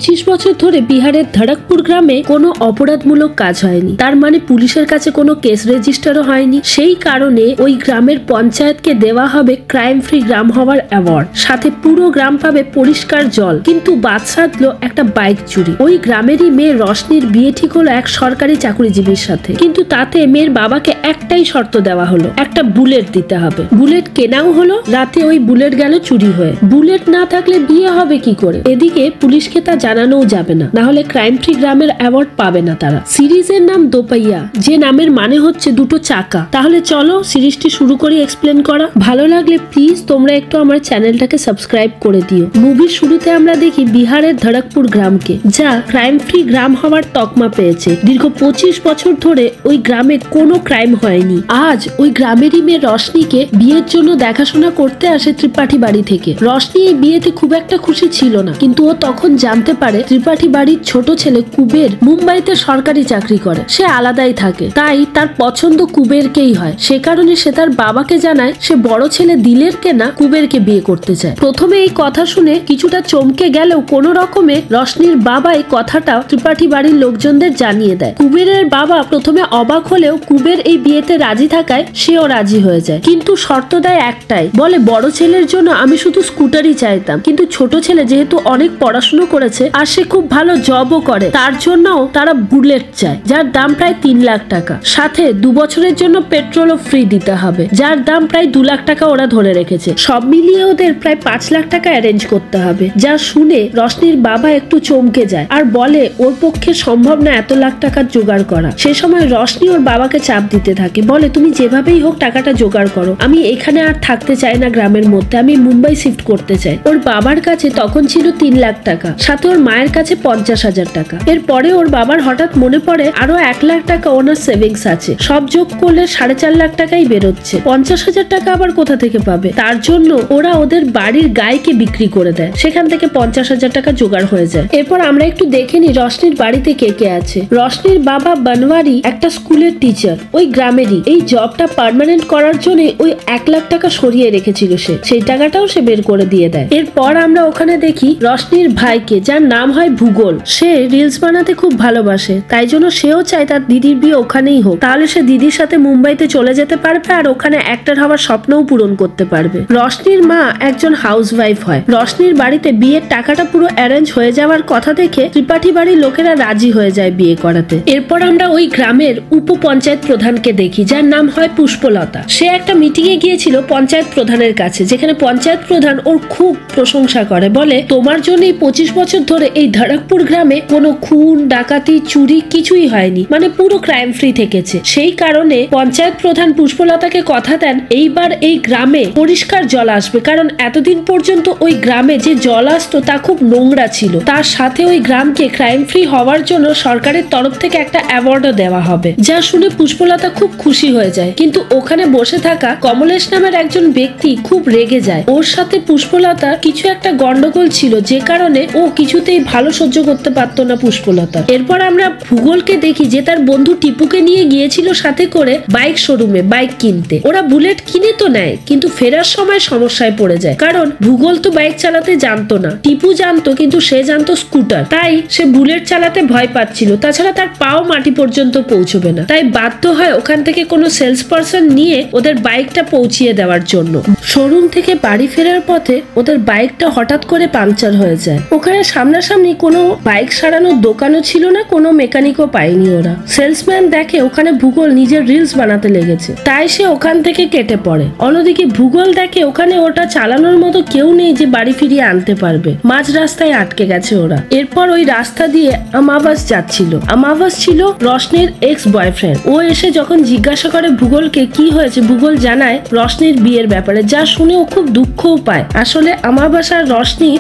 25 বছর ধরে বিহারের ধড়কপুর গ্রামে কোনো অপরাধমূলক কাজ হয়নি। তার মানে পুলিশের কাছে কোনো কেস রেজিস্টারও হয়নি। সেই কারণে ওই গ্রামের পঞ্চায়েতকে দেওয়া হবে ক্রাইম ফ্রি গ্রাম হওয়ার অ্যাওয়ার্ড। সাথে পুরো গ্রাম পাবে পরিষ্কার জল। কিন্তু বাদ সাধলো একটা বাইক চুরি। ওই গ্রামেরই মেয়ে রশনির বিয়ে ঠিক হলো এক সরকারি চাকরিজীবীর সাথে। কিন্তু তাতে মেয়ের বাবাকে একটাই শর্ত দেওয়া হলো, একটা বুলেট দিতে হবে। বুলেট কেনাও হলো, রাতে ওই বুলেট গেল চুরি হয়ে। বুলেট না থাকলে বিয়ে হবে কি করে? এদিকে পুলিশকে তা জানানোও যাবে না, না হলে ক্রাইম ফ্রি গ্রামের অ্যাওয়ার্ড পাবে না তারা। সিরিজের নাম দোপাইয়া, যে নামের মানে হচ্ছে দুটো চাকা। তাহলে চলো সিরিজটি শুরু করি এক্সপ্লেন করা। ভালো লাগলে প্লিজ তোমরা একটু আমার চ্যানেলটাকে সাবস্ক্রাইব করে দিও। মুভির শুরুতে আমরা দেখি বিহারের ধড়কপুর গ্রামকে, যা ক্রাইম ফ্রি গ্রাম হওয়ার তকমা পেয়েছে। দীর্ঘ 25 বছর ধরে ওই গ্রামে কোনো ক্রাইম হয়নি। আজ ওই গ্রামেরই মেয়ে রশনিকে বিয়ের জন্য দেখাশোনা করতে আসে ত্রিপাঠী বাড়ি থেকে। রশনি এই বিয়েতে খুব একটা খুশি ছিল না, কিন্তু ও তখন জানতে পারে ত্রিপাঠী বাড়ির ছোট ছেলে কুবের মুম্বাইতে সরকারি চাকরি করে, সে আলাদাই থাকে। তাই তার পছন্দ কুবেরকেই হয়। সে কারণে সে তার বাবাকে জানায় সে বড় ছেলে দিলেরকে না কুবেরকে বিয়ে করতে চায়। প্রথমে এই কথা শুনে কিছুটা চমকে গেলেও কোন রকমে রশনির বাবা এই কথাটা ত্রিপাঠী বাড়ির লোকজনদের জানিয়ে দেয়। কুবেরের বাবা প্রথমে অবাক হলেও কুবের এই বিয়েতে রাজি থাকায় সেও রাজি হয়ে যায়। কিন্তু শর্ত দেয় একটাই, বলে বড় ছেলের জন্য আমি শুধু স্কুটারই চাইতাম, কিন্তু ছোট ছেলে যেহেতু অনেক পড়াশুনো করেছে আর সে খুব ভালো জবও করে, তার জন্যও তারা বুলেট চায়, যার দাম প্রায় 3 লাখ টাকা। সাথে 2 বছরের জন্য পেট্রোলও ফ্রি দিতে হবে, যার দাম প্রায় 2 লাখ টাকা ওরা ধরে রেখেছে। সব মিলিয়ে ওদের প্রায় 5 লাখ টাকা অ্যারেঞ্জ করতে হবে। যা শুনে রশনির বাবা একটু চমকে যায় আর বলে ওর পক্ষে সম্ভব না এত লাখ টাকার জোগাড় করা। সে সময় রশনি ওর বাবাকে চাপ দিতে থাকে, বলে তুমি যেভাবেই হোক টাকাটা জোগাড় করো, আমি এখানে আর থাকতে চাই না গ্রামের মধ্যে, আমি মুম্বাই শিফট করতে চাই। ওর বাবার কাছে তখন ছিল 3 লাখ টাকা, সাথে ওর মায়ের কাছে 50,000 টাকা। এরপরে ওর বাবার হঠাৎ মনে পড়ে আরো 1 লাখ টাকা ওনার সেভিংস আছে, সব যোগ করলে 4.5 লাখ টাকাই বেরোচ্ছে। 50,000 টাকা আবার কোথা থেকে পাবে? তার জন্য ওরা ওদের বাড়ির গাইকে বিক্রি করে দেয়, সেখান থেকে 50,000 টাকা জোগাড় হয়ে যায়। এরপর আমরা একটু দেখে নি রশনির বাড়িতে কে কে আছে। রশনির বাবা বনওয়ারি একটা স্কুলের টিচার, ওই গ্রামেরই। এই জবটা পার্মানেন্ট করার জন্য ওই 1 লাখ টাকা সরিয়ে রেখেছিল সে, সেই টাকাটাও সে বের করে দিয়ে দেয়। এরপর আমরা ওখানে দেখি রশনির ভাইকে, যার নাম হয় ভূগোল। সে রিলস বানাতে খুব ভালোবাসে, তাই জন্য সেও চায় তার দিদির বিয়ে ওখানেই হোক, তাহলে সে দিদির সাথে মুম্বাইতে চলে যেতে পারবে আর ওখানে অ্যাক্টর হওয়ার স্বপ্নও পূরণ করতে পারবে। রশনির মা একজন হাউসওয়াইফ হয়। রশনির বাড়িতে বিয়ের টাকাটা পুরো অ্যারেঞ্জ হয়ে যাওয়ার কথা দেখে ত্রিপাঠী বাড়ির লোকেরা রাজি হয়ে যায় বিয়ে করাতে। এরপর আমরা ওই গ্রামের উপপঞ্চায়েত প্রধানকে দেখি, যার নাম হয় পুষ্পলতা। সে একটা মিটিং এ গিয়েছিল পঞ্চায়েত প্রধানের কাছে, যেখানে পঞ্চায়েত প্রধান ওর খুব প্রশংসা করে, বলে তোমার জন্য 25 বছর ধরে এই ধড়কপুর গ্রামে কোনো খুন ডাকাতি চুরি কিছুই হয়নি, মানে পুরো ক্রাইম ফ্রি থেকেছে। সেই কারণে পঞ্চায়েত প্রধান পুষ্পলতাকে কথা দেন এইবার এই গ্রামে পরিষ্কার জল আসবে, কারণ এতদিন পর্যন্ত ওই গ্রামে যে জল আসতো তা খুব নোংরা ছিল। তার সাথে ওই গ্রামকে ক্রাইম ফ্রি হওয়ার জন্য সরকারের তরফ থেকে একটা অ্যাওয়ার্ডও দেওয়া হবে। যা শুনে পুষ্পলতা খুব খুশি হয়ে যায়, কিন্তু ওখানে বসে থাকা কমলেশ নামের একজন ব্যক্তি খুব রেগে যায়। ওর সাথে পুষ্পলতা কিছু একটা গন্ডগোল ছিল, যে কারণে ও কিছুতেই ভালো সহ্য করতে পারতো না পুষ্পলতা। এরপর আমরা ভূগোলকে দেখি, যে তার বন্ধু টিপুকে নিয়ে গিয়েছিল সাথে করে বাইক শোরুমে বাইক কিনতে। ওরা বুলেট কিনে তো নেয়, কিন্তু ফেরার সময় সমস্যায় পড়ে যায়, কারণ ভূগোল তো বাইক চালাতে জানতো না, টিপু জানতো, কিন্তু সে জানতো স্কুটার। তাই সে বুলেট চালাতে ভয় পাচ্ছিল, তাছাড়া তার পাও মাটি পর্যন্ত পৌঁছবে না। তাই বাধ্য হয় ওখান থেকে কোনো সেলস পারসন নিয়ে ওদের বাইকটা পৌঁছিয়ে দেওয়ার জন্য। শোরুম থেকে বাড়ি ফেরার পথে ওদের বাইকটা হঠাৎ করে পাংচার হয়ে যায়। ওখানে সামনাসামনি কোনো বাইক সারানোর দোকানও ছিল না, কোনো মেকানিকও পায়নি ওরা। সেলসম্যান দেখে ওখানে ভূগোল নিজের রিলস বানাতে লেগেছে, তাই সে ওখান থেকে কেটে পড়ে। অন্যদিকে ভূগোল দেখে ওখানে ওটা চালানোর মতো কেউ নেই যে বাড়ি ফিরিয়ে আনতে পারবে, মাঝ রাস্তায় আটকে গেছে ওরা। এরপর ওই রাস্তা দিয়ে আমাবাস যাচ্ছিল। আমাবাস ছিল রশনির এক্স বয়ফ্রেন্ড। ও এসে যখন জিজ্ঞাসা করে ভূগোলকে কি হয়েছে, ভূগোল জানায় রশনির বিয়ের ব্যাপারে, যা শুনে ও খুব দুঃখও পায়। আসলে আমাবাস আর রশনি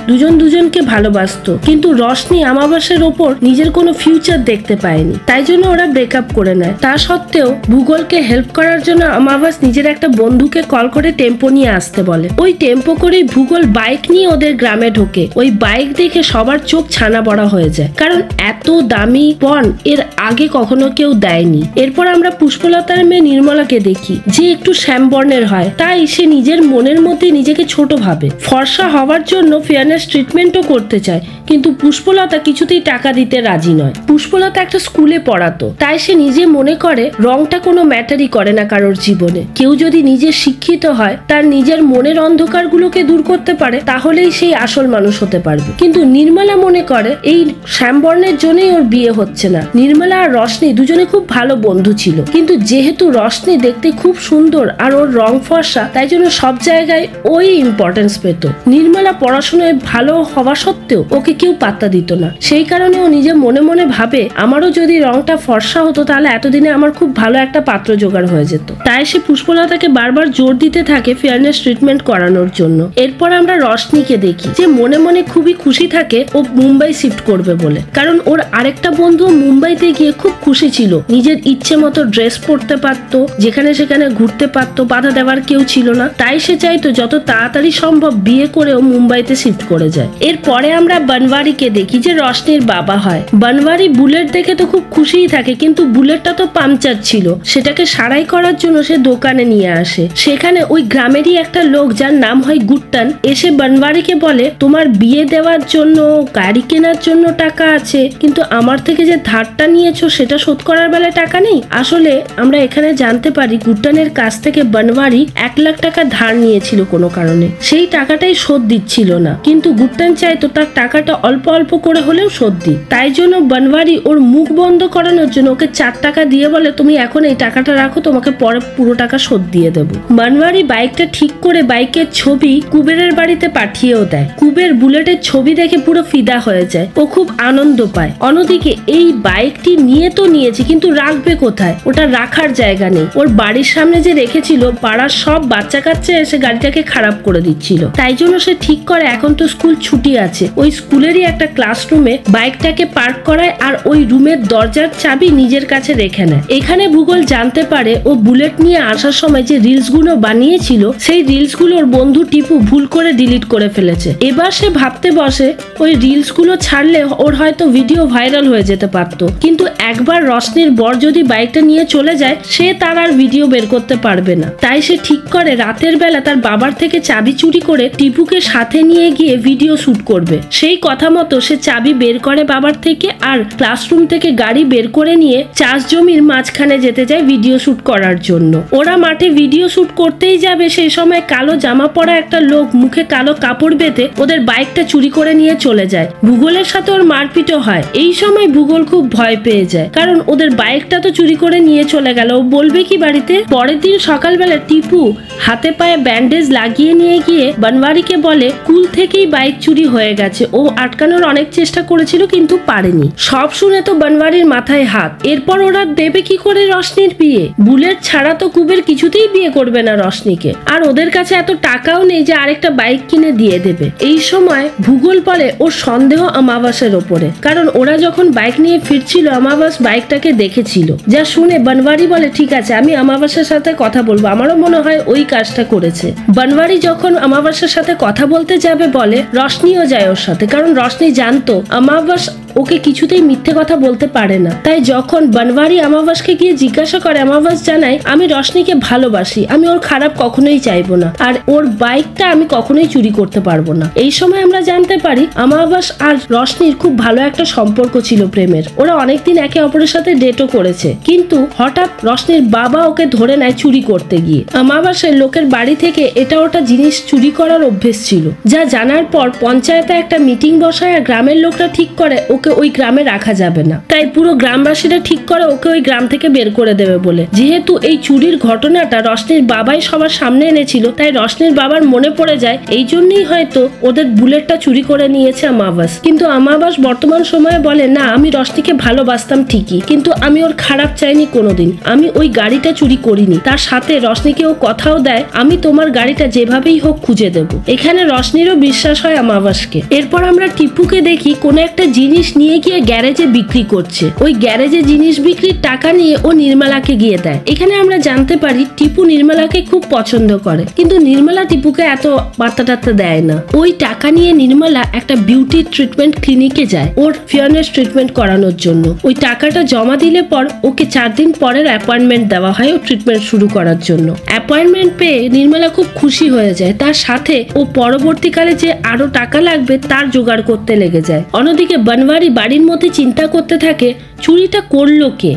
দুজনকে ভালোবাসতো, কিন্তু রশনি আমাবাসের ওপর নিজের কোনো ফিউচার দেখতে পায়নি, তাই জন্য ওরা ব্রেকআপ করে নেয়। তা সত্ত্বেও ভূগোলকে হেল্প করার জন্য আমাবাস নিজের একটা বন্ধুকে কল করে টেম্পো নিয়ে আসতে বলে। ওই টেম্পো করেই ভূগোল বাইক নিয়ে ওদের গ্রামে ঢোকে। ওই বাইক দেখে সবার চোখ ছানা বড়া হয়ে যায়, কারণ এত দামি পণ এর আগে কখনো কেউ দেয়নি। এরপর আমরা পুষ্পলতার মেয়ে নির্মলাকে দেখি, যে একটু শ্যামবর্ণের হয়, তাই সে নিজের মনের মধ্যে নিজেকে ছোট ভাবে। ফর্সা হওয়ার জন্য ফেয়ারনেস ট্রিটমেন্টও করতে চায়, কিন্তু পুষ্পলতা কিছুতেই টাকা দিতে রাজি নয়। পুষ্পলতা একটা স্কুলে পড়াতো, তাই সে নিজে মনে করে রংটা কোনো ম্যাটারই করে না কারোর জীবনে। কেউ যদি নিজে শিক্ষিত হয়, তার নিজের মনের অন্ধকারগুলোকে দূর করতে পারে, তাহলেই সেই আসল মানুষ হতে পারবে। কিন্তু নির্মলা মনে করে এই শ্যামবর্ণের জন্যই ওর বিয়ে হচ্ছে না। নির্মলা আর রশনি দুজনে খুব ভালো বন্ধু ছিল, কিন্তু যেহেতু রশনি দেখতে খুব সুন্দর আর ওর রং ফর্সা, তাই জন্য সব জায়গায় ওই ইম্পর্টেন্স পেত। নির্মলা পড়াশোনায় ভালো হওয়া সত্ত্বেও ওকে কেউ পাত্তা দিত না। সেই কারণে ও নিজে মনে মনে ভাবে, আমারও যদি রংটা ফর্সা হতো তাহলে এতদিনে আমার খুব ভালো একটা পাত্র জোগাড় হয়ে যেত। তাই সে পুষ্পলতাকে বারবার জোর দিতে থাকে ফেয়ারনেস ট্রিটমেন্ট করানোর জন্য। এরপর আমরা রশনিকে দেখি যে মনে মনে খুবই খুশি থাকে ও মুম্বাই শিফট করবে বলে, কারণ ওর আরেকটা বন্ধু মুম্বাইতে গিয়ে খুব খুশি ছিল, নিজের ইচ্ছে মতো ড্রেস পরতে পারতো, যেখানে সেখানে ঘুরতে পারতো, বাধা দেওয়ার কেউ ছিল না। তাই সে চাইতো যত তাড়াতাড়ি সম্ভব বিয়ে করেও মুম্বাইতে শিফট করে যায়। এরপরে আমরা বনওয়ারিকে দেখি যে রশনির বাবা হয়। বনওয়ারি বুলেট দেখে তো খুব খুশিই থাকে, কিন্তু বুলেটটা তো পাংচার ছিল, সেটাকে সারাই করার জন্য সে দোকানে নিয়ে আসে। সেখানে ওই গ্রামেরই একটা লোক যার নাম হয় গুট্টান এসে বনওয়ারিকে বলে, তোমার বিয়ে দেওয়ার জন্য, গাড়ি কেনার জন্য টাকা আছে, কিন্তু আমার থেকে যে ধারটা নিয়েছো সেটা শোধ করার বেলায় টাকা নেই। আসলে আমরা এখানে জানতে পারি গুট্টানের কাছ থেকে বনওয়ারি 1 লাখ টাকা ধার নিয়েছিল কোনো কারণে, সেই টাকাটাই শোধ দিচ্ছিল না, কিন্তু গুট্টান চাইতো তার টাকাটা অল্প অল্প করে হলেও শোধ দিই। তাই জন্য বনওয়ারি ওর মুখ বন্ধ করানোর জন্য ওকে 4 টাকা দিয়ে বলে, তুমি এখন এই টাকাটা রাখো, তোমাকে পরে পুরো টাকা শোধ দিয়ে দেবো। বনওয়ারি বাইকটা ঠিক করে বাইকের ছবি কুবেরের বাড়িতে পাঠিয়েও দেয়। কুবের বুলেটের ছবি দেখে পুরো ফিদা হয়ে যায়, ও খুব আনন্দ পায়। অন্যদিকে এই বাইকটি নিয়ে তো নিয়েছে, কিন্তু রাখবে কোথায়? ওটা রাখার জায়গা নেই। ওর বাড়ির সামনে যে রেখেছিল, পাড়ার সব বাচ্চা কাচ্চা এসে গাড়িটাকে খারাপ করে দিচ্ছিল। তাই জন্য সে ঠিক করে এখন তো স্কুল ছুটি আছে, ওই স্কুলেরই একটা ক্লাসরুমে বাইকটাকে পার্ক করায় আর ওই রুমের দরজার চাবি নিজের কাছে রেখে নেয়। এখানে ভূগোল জানতে পারে ও বুলেট নিয়ে আসার সময় যে রিলস গুলো বানিয়েছিল, সেই রিলস গুলো ওর বন্ধু টিপু ভুল করে ডিলিট করে ফেলেছে। এবার সে ভাবতে বসে, ওই রিলস গুলো ছাড়লে ওর হয়তো ভিডিও ভাইরাল হয়ে যেতে পারতো, কিন্তু একবার রশনির বর যদি বাইকটা নিয়ে চলে যায়, সে তার আর ভিডিও বের করতে পারবে না। তাই সে ঠিক করে রাতের বেলা তার বাবার থেকে চাবি চুরি করে টিপুকে সাথে নিয়ে গিয়ে ভিডিও শুট করবে। সেই কথা মতো সে চাবি বের করে বাবার থেকে, আর ক্লাসরুম থেকে গাড়ি বের করে নিয়ে চাষ জমির মাঝখানে যেতে যায় ভিডিও শুট করার জন্য। ওরা মাঠে ভিডিও শুট করতেই যাবে, সেই সময় কালো জামা পরা একটা লোক মুখে কালো কাপড় বেঁধে ওদের বাইকটা চুরি করে নিয়ে চলে যায়। ভূগোলের সাথে ওর মারপিটও হয়। এই সময় ভূগোল খুব ভয় পেয়ে যায়, কারণ ওদের বাইকটা তো চুরি করে নিয়ে চলে গেল, ও বলবে কি বাড়িতে? পরের দিন সকালবেলা টিপু হাতে পায়ে ব্যান্ডেজ লাগিয়ে নিয়ে গিয়ে বনওয়ারিকে বলে, স্কুল থেকেই বাইক চুরি হয়ে গেছে, ও আটকানোর অনেক চেষ্টা করেছিল কিন্তু পারেনি। সব শুনে তো বনওয়ারির মাথায় হাত। এরপর ওরা দেবে কি করে রশনির বিয়ে? বুলেট ছাড়া তো কুবের কিছুতেই বিয়ে করবে না রশনিকে, আর ওদের কাছে এত টাকাও নেই যে আরেকটা বাইক কিনে দিয়ে দেবে। এই সময় ভূগোল বলে ওর সন্দেহ আমাবাসের ওপরে, কারণ ওরা যখন বাইক নিয়ে ফিরছিল আমাবাস বাইকটাকে দেখেছিল। যা শুনে বনওয়ারি বলে, ঠিক আছে, আমি আমাবাসের সাথে কথা বলবো, আমারও মনে হয় ওই কাজটা করেছে। বনওয়ারি যখন আমাবাসের সাথে কথা বলতে যাবে বলে, রশনিও যায় ওর সাথে, কারণ রশনি জানতো আমাবাস ওকে কিছুতেই মিথ্যে কথা বলতে পারে না। তাই যখন বনওয়ারি আমাবাসকে গিয়ে জিজ্ঞাসা করে, আমাবাস জানায়, আমি রশনিকে ভালোবাসি, আমি ওর খারাপ কখনোই চাইবো না, আর ওর বাইকটা আমি কখনোই চুরি করতে পারবো না। এই সময় আমরা জানতে পারি আমাবাস আর রশনির খুব ভালো একটা সম্পর্ক ছিল, প্রেমের। ওরা অনেকদিন একে অপরের সাথে ডেটও করেছে, কিন্তু হঠাৎ রশনির বাবা ওকে ধরে নেয় চুরি করতে গিয়ে। আমাবাসের লোকের বাড়ি থেকে এটা ওটা জিনিস চুরি করার অভ্যেস ছিল। যা জানার পর পঞ্চায়েতে একটা মিটিং বসায় আর গ্রামের লোকরা ঠিক করে ওকে ওই গ্রামে রাখা যাবে না। তাই পুরো গ্রামবাসীরা ঠিক করে ওকে ওই গ্রাম থেকে বের করে দেবে বলে। যেহেতু এই চুরির ঘটনাটা রশনির বাবাই সবার সামনে এনেছিল, তাই রশনির বাবার মনে পড়ে যায়, এই জন্যই হয়তো ওদের বুলেটটা চুরি করে নিয়েছে আমাবাস। কিন্তু আমাবাস বর্তমান সময়ে বলে, না, আমি রশনিকে ভালোবাসতাম ঠিকই, কিন্তু আমি ওর খারাপ চাইনি কোনোদিন, আমি ওই গাড়িটা চুরি করিনি। তার সাথে রশনিকে ও কথাও দেয়, আমি তোমার গাড়িটা যেভাবেই হোক খুঁজে দেব। এখানে রশনিরও বিশ্বাস হয় আমাবাসকে। এরপর আমরা টিপুকে দেখি কোনো একটা জিনিস নিয়ে গিয়ে গ্যারেজে বিক্রি করছে। ওই গ্যারেজে জিনিস বিক্রির টাকা নিয়ে ও নির্মলাকে গিয়ে দেয়। এখানে আমরা জানতে পারি টিপু নির্মলাকে খুব পছন্দ করে, কিন্তু নির্মলা টিপুকে এত বার্তা টাত্তা দেয় না। ওই টাকা নিয়ে নির্মলা একটা বিউটি ট্রিটমেন্ট ক্লিনিকে যায় ওর ফেয়ারনেস ট্রিটমেন্ট করানোর জন্য। ওই টাকাটা জমা দিলে পর ওকে 4 দিন পরের অ্যাপয়েন্টমেন্ট দেওয়া হয় ও ট্রিটমেন্ট শুরু করার জন্য। অ্যাপয়েন্টমেন্ট পেয়ে নির্মলা খুব খুশি হয়ে যায়। তার সাথে ও পরবর্তীকালে যে আরো টাকা লাগবে তার জোগাড় করতে লেগে যায়। অন্যদিকে বনওয়ারি বাড়ির মধ্যে চিন্তা করতে থাকে চুরিটা করলো কে।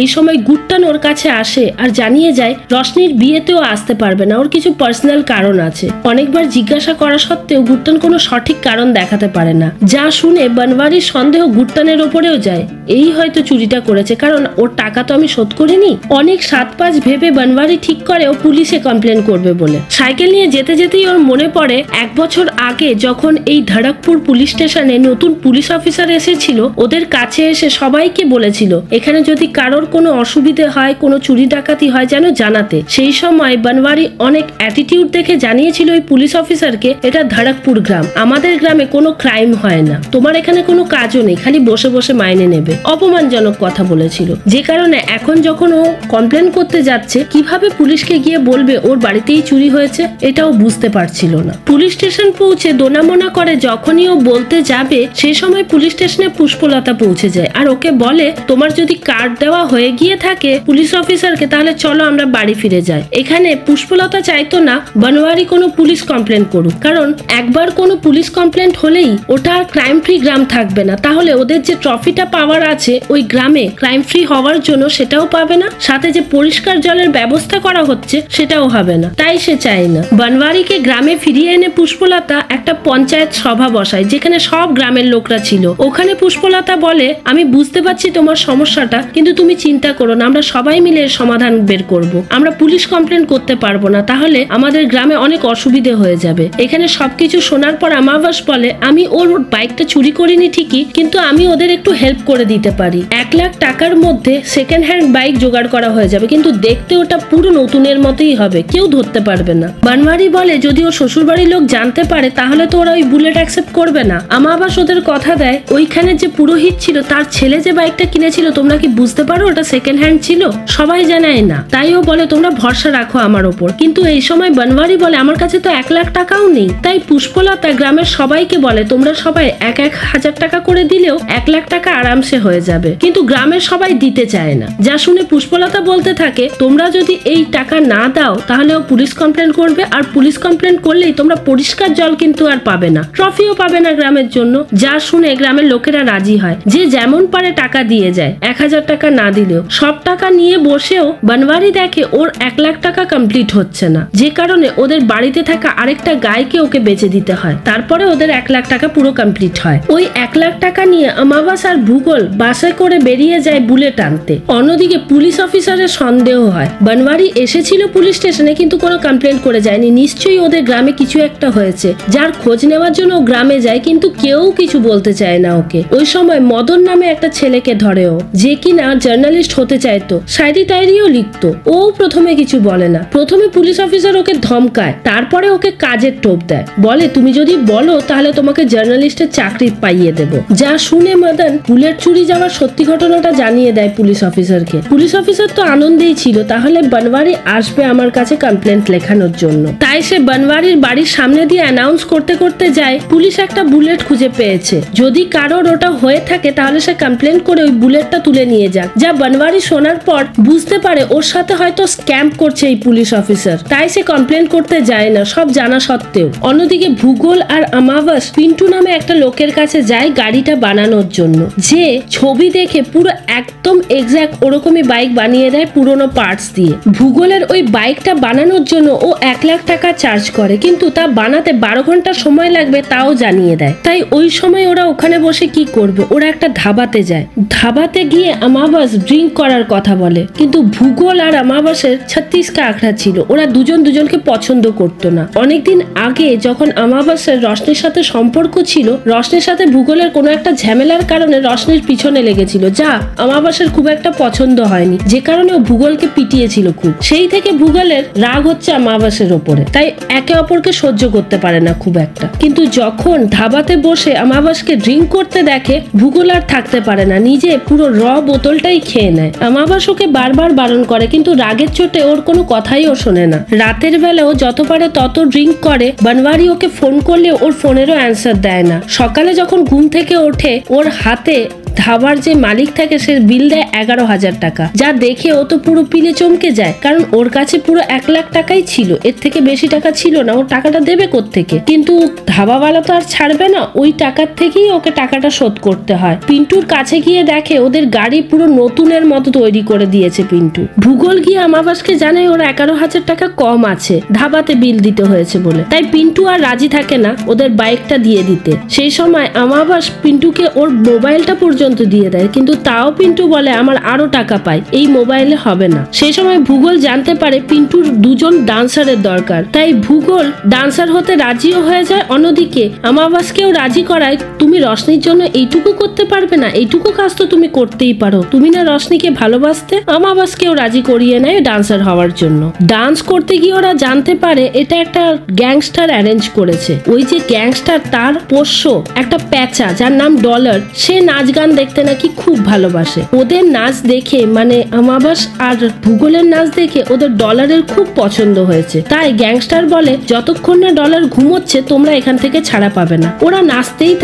এই সময় গুট্টান ওর কাছে আসে আর জানিয়ে যায় রশনির বিয়েতেও আসতে পারবে না, ওর কিছু পার্সোনাল কারণ আছে। অনেকবার জিজ্ঞাসা করা সত্ত্বেও গুট্টান কোনো সঠিক কারণ দেখাতে পারে না। যা শুনে বনওয়ারির সন্দেহ গুট্টানের ওপরেও যায়, এই হয়তো চুরিটা করেছে, কারণ ওর টাকা তো আমি শোধ করিনি। অনেক 7-5 ভেবে বনওয়ারি ঠিক করে ও পুলিশে কমপ্লেন করবে বলে। সাইকেল নিয়ে যেতে যেতেই ওর মনে পড়ে 1 বছর আগে যখন এই ধড়কপুর পুলিশ স্টেশনে নতুন পুলিশ অফিসার এসেছিল, ওদের কাছে এসে সবাইকে বলেছিল এখানে যদি কারোর কোনো অসুবিধে হয়, কোনো চুরি ডাকাতি হয় যেন জানাতে। সেই সময় বনওয়ারি অনেক অ্যাটিটিউড দেখে জানিয়েছিল ওই পুলিশ অফিসারকে এটা ধড়কপুর গ্রাম, আমাদের গ্রামে কোনো ক্রাইম হয় না, তোমার এখানে কোনো কাজও নেই, খালি বসে বসে মাইনে নেবে। অপমানজনক কথা বলেছিল, যে কারণে এখন যখন ও কমপ্লেন করতে যাচ্ছে কিভাবে পুলিশকে গিয়ে বলবে ওর বাড়িতেই চুরি হয়েছে এটাও বুঝতে পারছিল না। পুলিশ স্টেশন পৌঁছে দোনামোনা করে যখনই ও বলতে যাবে সেই সময় পুলিশ স্টেশনে পুষ্পলতা পৌঁছে যায় আর ওকে বলে তোমার যদি কার্ড দেওয়া হয়ে গিয়ে থাকে পুলিশ অফিসারকে তাহলে চলো আমরা বাড়ি ফিরে যাই। এখানে পুষ্পলতা চাইতো না বনওয়ারি কোনো পুলিশ কমপ্লেন করুক, কারণ একবার কোনো পুলিশ কমপ্লেন হলেই ওটা আর ক্রাইম ফ্রি গ্রাম থাকবে না, তাহলে ওদের যে ট্রফিটা পাওয়ার আছে ওই গ্রামে ক্রাইম ফ্রি হওয়ার জন্য সেটাও পাবে না, সাথে যে পরিষ্কার জলের ব্যবস্থা করা হচ্ছে সেটাও হবে না। তাই সে চায় না। বনওয়ারিকে গ্রামে ফিরিয়ে এনে পুষ্পলতা একটা পঞ্চায়েত সভা বসায় যেখানে সব গ্রামের লোকরা ছিল। ওখানে পুষ্পলতা বলে আমি বুঝতে পারছি তোমার সমস্যাটা, কিন্তু তুমি চিন্তা করো না, আমরা সবাই মিলে সমাধান বের করব। আমরা পুলিশ কমপ্লেন করতে পারবো না, তাহলে আমাদের গ্রামে অনেক অসুবিধে হয়ে যাবে। এখানে সবকিছু শোনার পর আমাবাস বলে আমি ওর বাইকটা চুরি করিনি ঠিকই, কিন্তু আমি ওদের একটু হেল্প করে দিতে পারি। 1 লাখ টাকার মধ্যে সেকেন্ড হ্যান্ড বাইক জোগাড় করা হয়ে যাবে, কিন্তু দেখতে ওটা পুরো নতুনের মতোই হবে, কেউ ধরতে পারবে না। বনওয়ারি বলে যদি ওর শ্বশুর বাড়ির লোক জানতে পারে তাহলে তো ওরা ওই বুলেট অ্যাকসেপ্ট করবে না। আমাবাস ওদের কথা দেয় ওইখানে যে পুরোহিত ছিল তার ছেলে যে বাইকটা কিনেছিল তোমরা কি বুঝতে পারো ওটা সেকেন্ড হ্যান্ড ছিল? সবাই জানায় না, তাই ও বলে তোমরা ভরসা রাখো আমার ওপর। কিন্তু এই সময় বনওয়ারি বলে আমার কাছে তো 1 লাখ টাকাও নেই। তাই পুষ্পলতা গ্রামের সবাইকে বলে তোমরা সবাই 1-1 হাজার টাকা করে দিলেও 1 লাখ টাকা আরামসে হয়ে যাবে, কিন্তু গ্রামের সবাই দিতে চায় না। যা শুনে পুষ্পলতা বলতে থাকে তোমরা যদি এই টাকা না দাও তাহলে ও পুলিশ কমপ্লেন করবে, আর পুলিশ কমপ্লেন করলেই তোমরা পরিষ্কার জল কিন্তু আর পাবে না, ট্রফিও পাবে না গ্রামের জন্য। যা শুনে গ্রামের লোকেরা রাজি হয়, যে যেমন পারে টাকা দিয়ে যায়। 1000 টাকা না দিলেও সব টাকা নিয়ে বসেও বনওয়ারি দেখে ওর 1 লাখ টাকা কমপ্লিট হচ্ছে না, যে কারণে ওদের বাড়িতে থাকা আরেকটা গাইকে ওকে বেচে দিতে হয়। তারপরে ওদের 1 লাখ টাকা পুরো কমপ্লিট হয়। ওই 1 লাখ টাকা নিয়ে আমাবাস আর ভূগোল বাসে করে বেরিয়ে যায় বুলেট আনতে। অন্যদিকে পুলিশ অফিসারের সন্দেহ হয় বনওয়ারি এসেছিল পুলিশ স্টেশনে কিন্তু কোনো কমপ্লেন করে যায়নি, নিশ্চয়ই ওদের গ্রামে কিছু একটা হয়েছে, যার খোঁজ নেওয়ার জন্য ও গ্রামে যায়, কিন্তু কেউ কিছু বলতে চায় না ওকে। ওই সময় মদন নামে একটা ছেলেকে ধরে ও, যে কিনা জার্নালিস্ট হতে চাইতো, শায়রি টায়রিও লিখতো। ও প্রথমে কিছু বলে না, প্রথমে পুলিশ অফিসার ওকে ধমকায়, তারপরে ওকে কাজের টোপ দেয়, বলে তুমি যদি বলো তাহলে তোমাকে জার্নালিস্টের চাকরি পাইয়ে দেব। যা শুনে মদন বুলেট চুরি যাওয়ার সত্যি ঘটনাটা জানিয়ে দেয় পুলিশ অফিসারকে। পুলিশ অফিসার তো আনন্দেই ছিল, তাহলে বনওয়ারি আসবে আমার কাছে কমপ্লেন্ট লেখানোর জন্য। তাই সে বনওয়ারির বাড়ির সামনে দিয়ে অ্যানাউন্স করতে করতে যায় পুলিশ একটা বুলেট খুঁজে পেয়েছে, যদি কারোর ওটা হয়ে থাকে তাহলে সে কমপ্লেন করে ওই বুলেটটা তুলে নিয়ে যাক। যা বনওয়ারি শোনার পর বুঝতে পারে ওর সাথে হয়তো স্ক্যাম করছে এই পুলিশ অফিসার, তাই সে কমপ্লেন করতে যায় না সব জানা সত্ত্বেও। অন্যদিকে ভূগোল আর আমাবাস পিন্টু নামে একটা লোকের কাছে যায় গাড়িটা বানানোর জন্য, যে ছবি দেখে পুরো একদম এক্সাক্ট ওরকমই বাইক বানিয়ে দেয় পুরোনো পার্টস দিয়ে। ভূগোলের ওই বাইকটা বানানোর জন্য ও 1 লাখ টাকা চার্জ করে, কিন্তু তা বানাতে 12 ঘন্টা সময় লাগবে তাও জানিয়ে দেয়। তাই ওই সময় ওরা ওখানে বসে কি করবে, ওরা একটা ধাবাতে যায়। ধাবাতে গিয়ে আমাবাস ড্রিঙ্ক করার কথা বলে, কিন্তু ভূগোল আর আমাবাসের 36 কা আঁকড়া ছিল, ওরা দুজন দুজনকে পছন্দ করতো না। অনেকদিন আগে যখন আমাবাসের রশনির সাথে সম্পর্ক ছিল, রশনির সাথে ভূগোলের কোনো একটা ঝামেলার কারণে রশনির পিছনে লেগেছিল, যা আমাবাসের খুব একটা পছন্দ হয়নি, যে কারণে ও ভূগোলকে পিটিয়েছিল খুব। সেই থেকে ভূগোলের রাগ হচ্ছে আমাবাসের ওপরে, তাই একে অপরকে সহ্য করতে পারে না। না খুব একটা। কিন্তু যখন ধাবাতে বসে আমাবাসকে ড্রিঙ্ক করতে দেখে, ভূগোল আর থাকতে পারে না, নিজে পুরো বোতলটাই খেয়ে নেয়। আমাবাস ওকে বারবার বারণ করে, কিন্তু রাগের চোটে ওর কোনো কথাই ও শোনে না। রাতের বেলাও যত পারে তত ড্রিঙ্ক করে। বনওয়ারি ওকে ফোন করলে ওর ফোনেরও অ্যান্সার দেয় না। সকালে যখন ঘুম থেকে ওঠে, ওর হাতে ধাবার যে মালিক থাকে সে বিল দেয় 11,000 টাকা, যা দেখে ও তো পুরো পিলে চমকে যায়, কারণ ওর কাছে পুরো 1 লাখ টাকাই ছিল, এর থেকে বেশি টাকা ছিল না। ওর টাকাটা দেবে কোত্থেকে? কিন্তু ধাবাওয়ালা তো আর ছাড়বে না, ওই টাকার থেকেই ওকে টাকাটা শোধ করতে হয়। পিন্টুর কাছে গিয়ে দেখে ওদের গাড়ি পুরো নতুনের মতো তৈরি করে দিয়েছে পিন্টু। ভূগোল গিয়ে আমাবাসকে জানায় ওর 11,000 টাকা কম আছে, ধাবাতে বিল দিতে হয়েছে বলে। তাই পিন্টু আর রাজি থাকে না ওদের বাইকটা দিয়ে দিতে। সেই সময় আমাবাস পিন্টুকে ওর মোবাইলটা পর্যন্ত দিয়ে দেয়, কিন্তু তাও পিন্টু বলে আমার আরো টাকা পাই, এই মোবাইলে হবে না। সেই সময় ভূগোল জানতে পারে পিন্টুর 2জন ডান্সারের দরকার, তাই ভূগোল ডান্সার হতে রাজিও হয়ে যায়। অন্যদিকে আমাবাসকেও রাজি করায়, তুমি রশনির জন্য এইটুকু করতে পারবে না? এইটুকু কাজ তো তুমি করতেই পারো, তুমি না রশনিকে ভালোবাসতে? আমাবাসকেও রাজি করিয়ে নেয় ডান্সার হওয়ার জন্য। ডান্স করতে গিয়ে ওরা জানতে পারে এটা একটা গ্যাংস্টার অ্যারেঞ্জ করেছে। ওই যে গ্যাংস্টার, তার পোষ্য একটা প্যাঁচা যার নাম ডলার, সে নাচ গান দেখতে নাকি খুব ভালোবাসে। ওদের নাচ দেখে, মানে আমাবাস আর ভূগোলের নাচ দেখে ওদের ডলারের খুব পছন্দ হয়েছে। তাই গ্যাংস্টার বলে যতক্ষণ না ডলার ঘুমোচ্ছে তোমরা এখান থেকে ছাড়া পাবে না। ওরা নাচতেই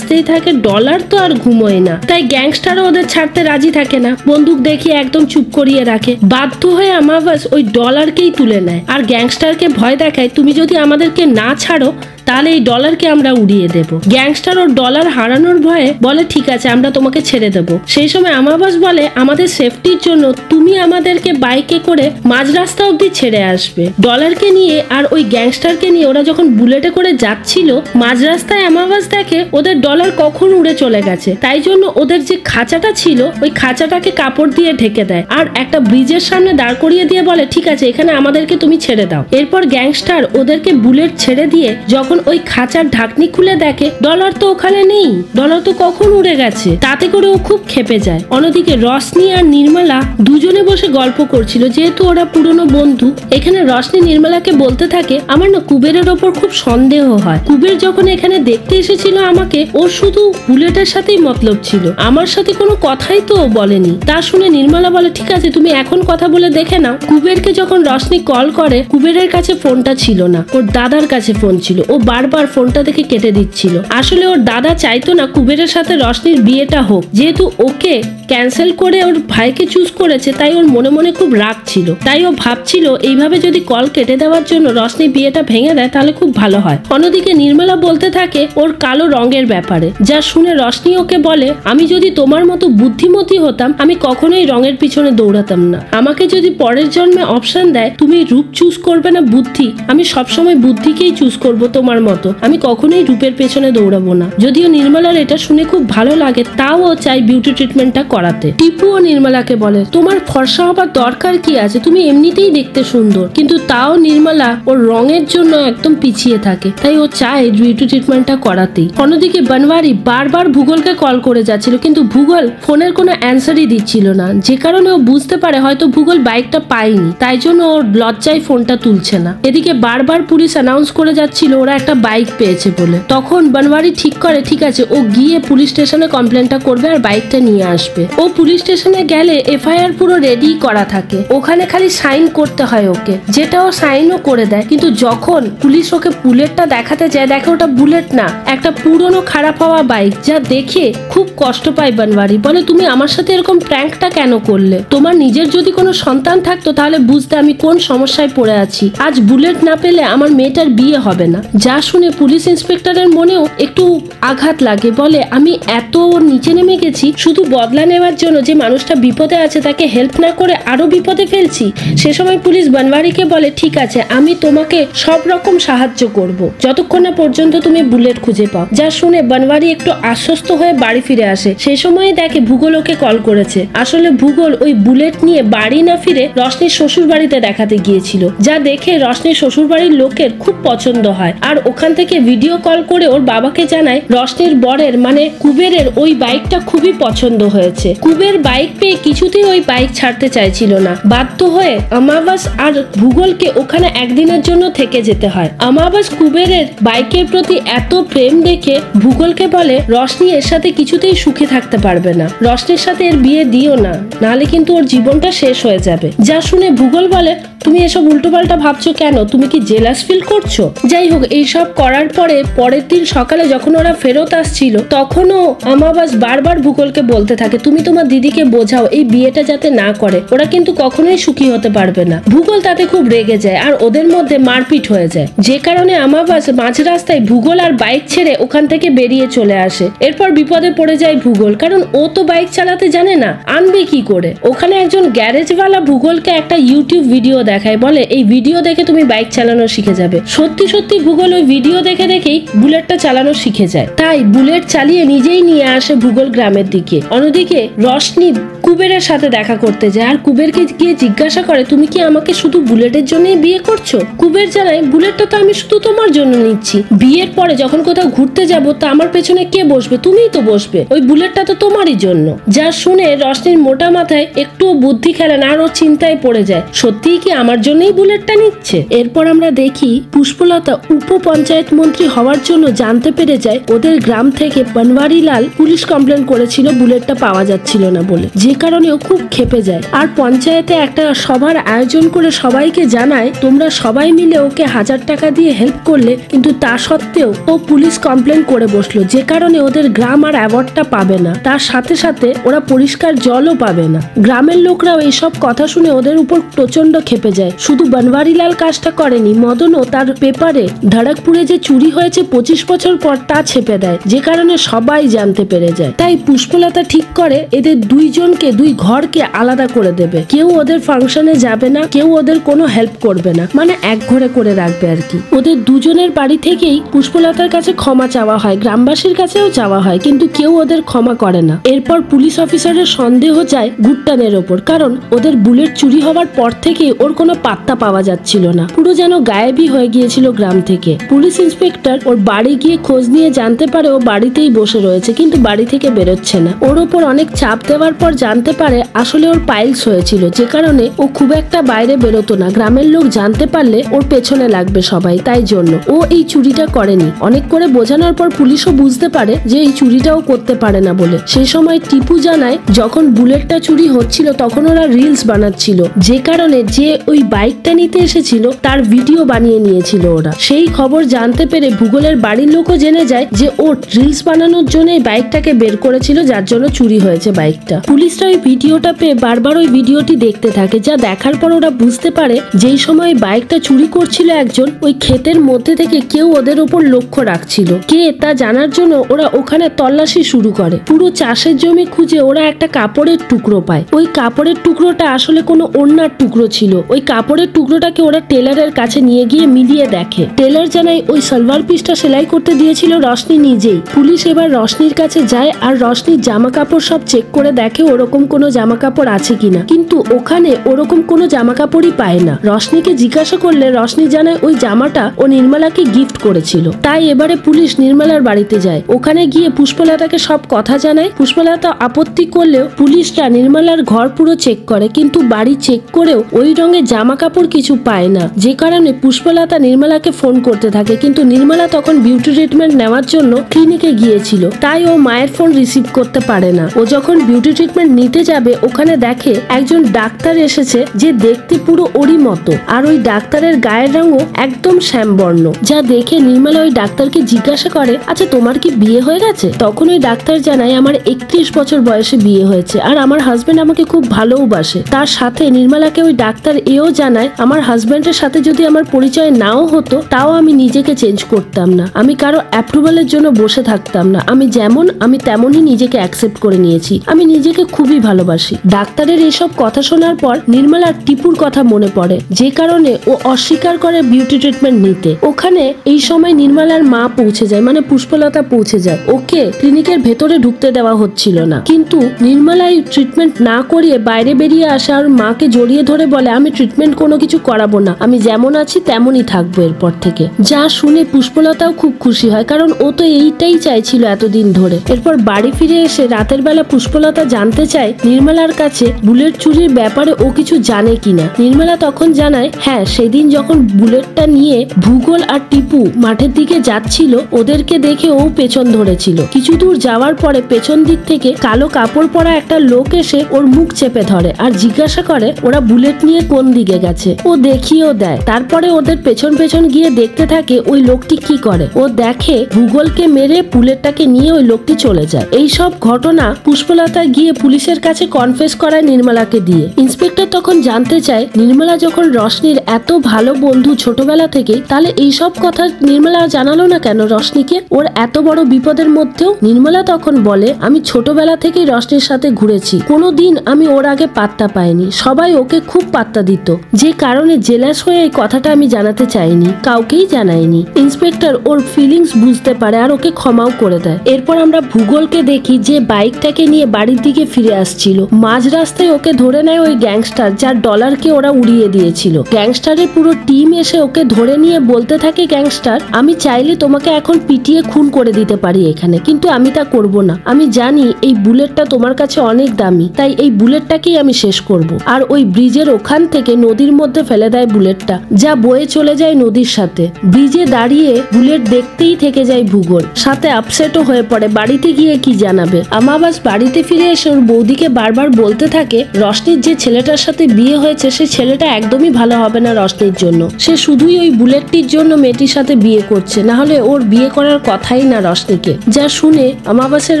থাকে, ডলার তো আর ঘুমোয় না। তাই গ্যাংস্টারও ওদের ছাড়তে রাজি থাকে না, বন্দুক দেখিয়ে একদম চুপ করিয়ে রাখে। বাধ্য হয়ে আমাবাস ওই ডলারকেই তুলে নেয় আর গ্যাংস্টারকে ভয় দেখায়, তুমি যদি আমাদেরকে না ছাড়ো তাহলে এই ডলারকে আমরা উড়িয়ে দেব। গ্যাংস্টার ওর ডলার হারানোর ভয়ে বলে ঠিক আছে আমরা তোমাকে ছেড়ে দেব। সেই সময় আমাবাস বলে আমাদের সেফটির জন্য তুমি আমাদেরকে বাইকে করে মাঝ রাস্তা অব্দি ছেড়ে আসবে। ডলারকে নিয়ে আর ওই গ্যাংস্টারকে নিয়ে ওরা যখন বুলেটে করে যাচ্ছিল, মাঝ রাস্তায় আমাবাস দেখে ওদের ডলার কখন উড়ে চলে গেছে। তাই জন্য ওদের যে খাঁচাটা ছিল ওই খাঁচাটাকে কাপড় দিয়ে ঢেকে দেয় আর একটা ব্রিজের সামনে দাঁড় করিয়ে দিয়ে বলে ঠিক আছে এখানে আমাদেরকে তুমি ছেড়ে দাও। এরপর গ্যাংস্টার ওদেরকে বুলেট ছেড়ে দিয়ে যখন ওই খাঁচার ঢাকনি খুলে দেখে ডলার তো ওখানে নেই, ডলার তো কখন উড়ে গেছে। তাতে করে ও খুব ক্ষেপে যায়। অন্যদিকে রশনি আর নির্মলা দুজনে বসে গল্প করছিল, যেহেতু ওরা পুরনো বন্ধু। এখানে রশনি নির্মলাকে বলতে থাকে আমার না কুবেরের ওপর খুব সন্দেহ হয়। কুবের যখন এখানে দেখতে এসেছিল আমাকে, ওর শুধু বুলেটের সাথেই মতলব ছিল, আমার সাথে কোনো কথাই তো বলেনি। তা শুনে নির্মলা বলে ঠিক আছে তুমি এখন কথা বলে দেখে নাও। কুবেরকে যখন রশনি কল করে, কুবেরের কাছে ফোনটা ছিল না, ওর দাদার কাছে ফোন ছিল। ও বারবার ফোনটা দেখে কেটে দিচ্ছিল। আসলে ওর দাদা চাইতো না কুবেরের সাথে রশনির বিয়েটা হোক, যেহেতু ওকে ক্যান্সেল করে ওর ভাইকে চুজ করেছে, তাই ওর মনে মনে খুব রাগ ছিল। তাই ও ভাবছিল এইভাবে যদি কল কেটে দেওয়ার জন্য রশনি বিয়েটা ভেঙে দেয় তাহলে খুব ভালো হয়। অন্যদিকে নির্মলা বলতে থাকে ওর কালো রঙের ব্যাপারে, যা শুনে রশনি ওকে বলে আমি যদি তোমার মতো বুদ্ধিমতী হতাম আমি কখনোই রঙের পিছনে দৌড়াতাম না। আমাকে যদি পরের জন্মে অপশন দেয় তুমি রূপ চুজ করবে না বুদ্ধি, আমি সবসময় বুদ্ধিকেই চুজ করব তোমার মতো, আমি কখনোই রূপের পেছনে দৌড়াবো না। যদিও নির্মলার এটা শুনে খুব ভালো লাগে, তাও ও চাই বিউটি ট্রিটমেন্টটা করাতে। টিপু ও নির্মলাকে বলে তোমার ফর্সা হবার দরকার কি আছে, তুমি এমনিতেই দেখতে সুন্দর। কিন্তু তাও নির্মলা ওর রঙের জন্য একদম পিছিয়ে থাকে, তাই ও চায় বিউটি ট্রিটমেন্টটা করাতেই। অন্যদিকে বনওয়ারি বারবার ভূগোলকে কল করে যাচ্ছিল, কিন্তু ভূগোল ফোনের কোনো অ্যান্সারই দিচ্ছিল না, যে কারণে ও বুঝতে পারে হয়তো ভূগোল বাইকটা পায়নি, তাই জন্য ওর লজ্জায় ফোনটা তুলছে না। এদিকে বারবার পুলিশ অ্যানাউন্স করে যাচ্ছিল ওরা একটা বাইক পেয়েছে বলে। তখন বনওয়ারি ঠিক করে ঠিক আছে ও গিয়ে পুলিশ স্টেশনে কমপ্লেনটা করবে আর বাইকটা নিয়ে আসবে। ও পুলিশ স্টেশনে গেলে এফআইআর পুরো রেডি করা থাকে, ওখানে খালি সাইন করতে হয় ওকে, যেটা ও সাইনও করে দেয়। কিন্তু যখন পুলিশ ওকে বুলেটটা দেখাতে যায়, দেখে ওটা বুলেট না, একটা পুরনো খারাপ হওয়া বাইক, যা দেখে খুব কষ্ট পায় বনওয়ারি। বলে তুমি আমার সাথে এরকম প্র্যাঙ্কটা কেন করলে? তোমার নিজের যদি কোনো সন্তান থাকতো তাহলে বুঝতে আমি কোন সমস্যায় পড়ে আছি। আজ বুলেট না পেলে আমার মেয়েটার বিয়ে হবে না। যা শুনে পুলিশ ইন্সপেক্টরের মনেও একটু আঘাত লাগে। বলে আমি এত নিচে নেমে গেছি শুধু বদলা নেওয়ার জন্য, যে মানুষটা বিপদে আছে তাকে হেল্প না করে আরো বিপদে ফেলছি। সে সময় পুলিশ বনওয়ারিকে বলে ঠিক আছে আমি তোমাকে সব রকম সাহায্য করব যতক্ষণ না পর্যন্ত তুমি বুলেট খুঁজে পাও। যা শুনে বনওয়ারি একটু আশ্বস্ত হয়ে বাড়ি ফিরে আসে। সেই সময় দেখে ভূগোল ওকে কল করেছে। আসলে ভূগোল ওই বুলেট নিয়ে বাড়ি না ফিরে রশনির শ্বশুর বাড়িতে দেখাতে গিয়েছিল, যা দেখে রশনির শ্বশুর বাড়ির লোকের খুব পছন্দ হয় আর ওখান থেকে ভিডিও কল করে ওর বাবাকে জানায় রশনির বরের মানে কুবেরের ওই বাইকটা খুবই পছন্দ হয়েছে। কুবের বাইক পেয়ে কিছুতেই ওই বাইক ছাড়তে চাইছিল না। বাধ্য হয়ে আমাবাস আর ভূগোলকে ওখানে একদিনের জন্য থেকে যেতে হয়। আমাবাস কুবেরের বাইকের প্রতি এত প্রেম দেখে ভূগোলকে বলে রশনি এর সাথে কিছুতেই সুখে থাকতে পারবে না, রশনির সাথে এর বিয়ে দিও না, নাহলে কিন্তু ওর জীবনটা শেষ হয়ে যাবে। যা শুনে ভূগোল বলে তুমি এসব উল্টোপাল্টা ভাবছো কেন, তুমি কি জেলাস ফিল করছো? যাই হোক, এইসব করার পরে পরের দিন সকালে যখন ওরা ফেরত আসছিল তখনও আমাবাস বারবার ভূগোলকে বলতে থাকে তুমি তোমার দিদিকে বোঝাও এই বিয়েটা যাতে না করে, ওরা কিন্তু কখনোই সুখী হতে পারবে না। ভূগোল তাতে খুব রেগে যায় আর ওদের মধ্যে মারপিট হয়ে যায়, যে কারণে আমাবাস মাঝ রাস্তায় ভূগোল আর বাইক ছেড়ে ওখান থেকে বেরিয়ে চলে আসে। এরপর বিপদে পড়ে যায় ভূগোল, কারণ ও তো বাইক চালাতে জানে না, আনবে কি করে? ওখানে একজন গ্যারেজওয়ালা ভূগোলকে একটা ইউটিউব ভিডিও দেখায়, বলে এই ভিডিও দেখে তুমি বাইক চালানো শিখে যাবে। সত্যি সত্যি ভূগোল ওই ভিডিও দেখে দেখেই বুলেটটা চালানো শিখে যায়। তাই বুলেট চালিয়ে নিজেই নিয়ে আসে ভূগোল গ্রামের দিকে। অন্যদিকে রশনি কুবেরের সাথে দেখা করতে যায় আর কুবেরকে গিয়ে জিজ্ঞাসা করে তুমি কি আমাকে শুধু বুলেটের জন্যই বিয়ে করছো? কুবের জানায় বুলেটটা তো আমি শুধু তোমার জন্য নিচ্ছি, বিয়ের পরে যখন কোথাও ঘুরতে যাব তা আমার পেছনে কে বসবে? তুমিই তো বসবে, ওই বুলেটটা তো তোমারই জন্য। যা শুনে রশনির মোটা মাথায় একটুও বুদ্ধি খেলে না আর ও চিন্তায় পড়ে যায়, সত্যিই কি আমার জন্যই বুলেটটা নিচ্ছে? এরপর আমরা দেখি পুষ্পলতা উপপঞ্চায়েত মন্ত্রী হওয়ার জন্য জানতে পেরে যায় ওদের গ্রাম থেকে বনওয়ারিলাল পুলিশ কমপ্লেন করেছিল বুলেটটা পাওয়া যাচ্ছিল না বলে, যে কারণে ও খুব ক্ষেপে যায় আর পঞ্চায়েতে একটা সভার আয়োজন করে সবাইকে জানায় তোমরা সবাই মিলে ওকে 1000 টাকা দিয়ে হেল্প করলে, কিন্তু তা সত্ত্বেও ও পুলিশ কমপ্লেন করে বসলো, যে কারণে ওদের গ্রাম আর অ্যাওয়ার্ডটা পাবে না, তার সাথে সাথে ওরা পরিষ্কার জলও পাবে না। গ্রামের লোকরাও এইসব কথা শুনে ওদের উপর প্রচন্ড ক্ষেপে যায়। শুধু বনওয়ারিলাল কাজটা করেনি, মদনও তার পেপারে ধড়কপুরে যে চুরি হয়েছে 25 বছর পর তা ছেপে দেয়, যে কারণে সবাই জানতে পেরে যায়। তাই পুষ্পলতা ঠিক করে এদের দুইজনকে দুই ঘরকে আলাদা করে দেবে, কেউ ওদের ফাংশনে যাবে না, কেউ ওদের কোনো হেল্প করবে না, মানে এক ঘরে করে রাখবে আর কি। ওদের দুজনের বাড়ি থেকেই পুষ্পলতার কাছে ক্ষমা চাওয়া হয়, গ্রামবাসীর কাছেও চাওয়া হয়, কিন্তু কেউ ওদের ক্ষমা করে না। এরপর পুলিশ অফিসারের সন্দেহ যায় গুট্টানের ওপর, কারণ ওদের বুলেট চুরি হওয়ার পর থেকে ওর কোনো পাত্তা পাওয়া যাচ্ছিল না, পুরো যেন গায়েবই হয়ে গিয়েছিল গ্রাম থেকে। পুলিশ ইন্সপেক্টর ওর বাড়ি গিয়ে খোঁজ নিয়ে জানতে পারে ও বাড়িতেই বসে রয়েছে, কিন্তু বাড়ি থেকে বেরোচ্ছে না। ওর ওপর অনেক চাপ দেওয়ার পর জানতে পারে আসলে ওর পাইলস হয়েছিল, যে কারণে ও খুব একটা বাইরে বেরোতো না, গ্রামের লোক জানতে পারলে ওর পেছনে লাগবে সবাই, তাই জন্য ও এই চুরিটা করেনি। অনেক করে বোঝানোর পর পুলিশও বুঝতে পারে যে এই চুরিটাও করতে পারে না বলে। সেই সময় টিপু জানায় যখন বুলেটটা চুরি হচ্ছিল তখন ওরা রিলস বানাচ্ছিল, যে কারণে যে ওই বাইকটা নিতে এসেছিল তার ভিডিও বানিয়ে নিয়েছিল ওরা। সেই খবর জানতে পেরে ভূগোলের বাড়ির লোকও জেনে যায় যে ও রিলস বানানোর জন্য এই বাইকটাকে বের করেছিল, যার জন্য চুরি হয়েছে বাইকটা। পুলিশরা ওই ভিডিওটা পেয়ে বারবার ওই ভিডিওটি দেখতে থাকে, যা দেখার পর ওরা বুঝতে পারে যেই সময় বাইকটা চুরি করছিল একজন ওই ক্ষেতের মধ্যে থেকে কেউ ওদের উপর লক্ষ্য রাখছিল, কে তা জানার জন্য ওরা ওখানে তল্লাশি শুরু করে। পুরো চাষের জমি খুঁজে ওরা একটা কাপড়ের টুকরো পায়। ওই কাপড়ের টুকরোটা আসলে কোনো ওড়নার টুকরো ছিল। ওই কাপড়ের টুকরোটাকে ওরা টেলারের কাছে নিয়ে গিয়ে মিলিয়ে দেখে। টেলার জানায় ওই সালোয়ার পিসটা সেলাই করতে দিয়েছিল রশনি নিজেই। পুলিশ এবার রশনির কাছে যায় আর রশনির জামা কাপড় সব চেক করে দেখে ওরকম কোনো জামা কাপড় আছে কিনা, কিন্তু ওখানে ওরকম কোনো জামা কাপড়ই পায় না। রশনিকে জিজ্ঞাসা করলে রশনি জানায় ওই জামাটা ও নির্মলাকে গিফট করেছিল। তাই এবারে পুলিশ নির্মলার বাড়িতে যায়, ওখানে গিয়ে পুষ্পলতাকে সব কথা জানায়। পুষ্পলতা আপত্তি করলেও পুলিশরা নির্মলার ঘর পুরো চেক করে, কিন্তু বাড়ি চেক করেও ওই রঙের জামা কাপড় কিছু পায় না, যে কারণে পুষ্পলতা নির্মলাকে ফোন করতে থাকে, কিন্তু নির্মলা তখন বিউটি ট্রিটমেন্ট নেওয়ার জন্য ক্লিনিকে গিয়েছিল, তাই ও মায়ের ফোন রিসিভ করতে পারে না। ও যখন বিউটি ট্রিটমেন্ট নিতে যাবে ওখানে দেখে একজন ডাক্তার এসেছে, যে দেখতে পুরো ওরই মতো, আর ওই ডাক্তারের গায়ের রঙও একদম শ্যামবর্ণ, যা দেখে নির্মলা ওই ডাক্তারকে জিজ্ঞাসা করে আচ্ছা তোমার কি বিয়ে হয়ে গেছে? তখন ওই ডাক্তার জানায় আমার 31 বছর বয়সে বিয়ে হয়েছে আর আমার হাজবেন্ড আমাকে খুব ভালোবাসে। তার সাথে নির্মলাকে ওই ডাক্তার এও জানায় আমার হাজবেন্ডের সাথে যদি আমার পরিচয় নাও হতো তাও আমি নিজেকে চেঞ্জ করতাম না, আমি কারো অ্যাপ্রুভালের জন্য বসে থাকতাম না, আমি যেমন আমি তেমনই নিজেকে অ্যাকসেপ্ট করে নিয়েছি, আমি নিজেকে খুবই ভালোবাসি। ডাক্তারের এইসব কথা শোনার পর নির্মলার টিপুর কথা মনে পড়ে, যে কারণে ও অস্বীকার করে বিউটি ট্রিটমেন্ট নিতে। ওখানে এই সময় নির্মলার মা পৌঁছে যায়, মানে পুষ্পলতা পৌঁছে যায়। ওকে ক্লিনিকের ভেতরে ঢুকতে দেওয়া হচ্ছিল না, কিন্তু নির্মলা এই ট্রিটমেন্ট না করিয়ে বাইরে বেরিয়ে আসে আর মাকে জড়িয়ে ধরে বলে আমি ট্রিটমেন্ট কোনো কিছু করাবো না, আমি যেমন আছি তেমনই থাকবো এরপর থেকে। যা শুনে পুষ্পলতাও খুব খুশি হয়, কারণ ও তো এইটাই চাইছিল এতদিন ধরে। এরপর বাড়ি ফিরে এসে রাতের বেলা পুষ্পলতা জানতে চায় নির্মলার কাছে বুলেট চুরির ব্যাপারে ও কিছু জানে কিনা। নির্মলা তখন জানায়, হ্যাঁ, সেদিন যখন বুলেটটা নিয়ে ভূগোল আর টিপু মাঠের দিকে যাচ্ছিল, ওদেরকে দেখে ও পেছন ধরেছিল। কিছু দূর যাওয়ার পরে পেছন দিক থেকে কালো কাপড় পরা একটা লোক এসে ওর মুখ চেপে ধরে আর জিজ্ঞাসা করে ওরা বুলেট নিয়ে কোন দিকে গেছে। ও দেখিয়েও দেয়। তারপরে ওদের পেছন পেছন গিয়ে দেখতে থাকে ওই লোকটি কি করে। ও দেখে ভূগোলকে মেরে বুলেটটাকে নিয়ে ওই লোকটি চলে যায়। এই সব ঘটনা পুষ্পলতা গিয়ে পুলিশের কাছে কনফেস করায় নির্মলাকে দিয়ে। ইন্সপেক্টর তখন জানতে চায়, নির্মলা যখন রশনির এত ভালো বন্ধু ছোটবেলা থেকে, তাহলে এইসব কথা নির্মলা জানালো না কেন রশনিকে ওর এত বড় বিপদের মধ্যেও? নির্মলা তখন বলে, আমি ছোটবেলা থেকেই রশনির সাথে ঘুরেছি, কোনোদিন আমি ওর আগে পাত্তা পাইনি, সবাই ওকে খুব পাত্তা দিত, যে কারণে জেলাস হয়ে এই কথাটা আমি জানাতে চাইনি, কাউকেই জানাইনি। ইন্সপেক্টর ওর ফিলিংস বুঝতে পারে আর ওকে ক্ষমাও করে দেয়। এরপর আমরা ভূগোলকে দেখি যে বাইকটাকে নিয়ে বাড়ির দিকে ফিরে আসছিল। মাঝ রাস্তায় ওকে ধরে নেয় ওই গ্যাংস্টার, যার ডলারকে ওরা উড়িয়ে দিয়েছিল। গ্যাংস্টারের পুরো টিম এসে ওকে ধরে নিয়ে বলতে থাকে, গ্যাংস্টার, আমি চাইলে তোমাকে এখন পিটিয়ে খুন করে দিতে পারি এখানে, কিন্তু আমি তা করব না। আমি জানি এই বুলেটটা তোমার কাছে অনেক দামি, তাই এই বুলেটটাকেই আমি শেষ করব। আর ওই ব্রিজের ওখান থেকে নদীর মধ্যে ফেলে দেয় বুলেটটা, যা বয়ে চলে যায় নদীর সাথে। ব্রিজে দাঁড়িয়ে বুলেট দেখতেই থেকে যায় ভূগোল, সাথে আপসেটও হয়ে পড়ে। বাড়িতে গিয়ে কি জানাবে? আমাবাস বাড়িতে ফিরে এসে ওর বৌদিকে বারবার বলতে থাকে, রশনির যে ছেলেটার সাথে বিয়ে হয়েছে সে ছেলেটা একদমই ভালো হবে না রশনির জন্য, সে শুধুই ওই বুলেটটির জন্য মেয়েটির সাথে বিয়ে করছে, না হলে ওর বিয়ে করার কথাই না রশনিকে। যা শুনে আমাবাসের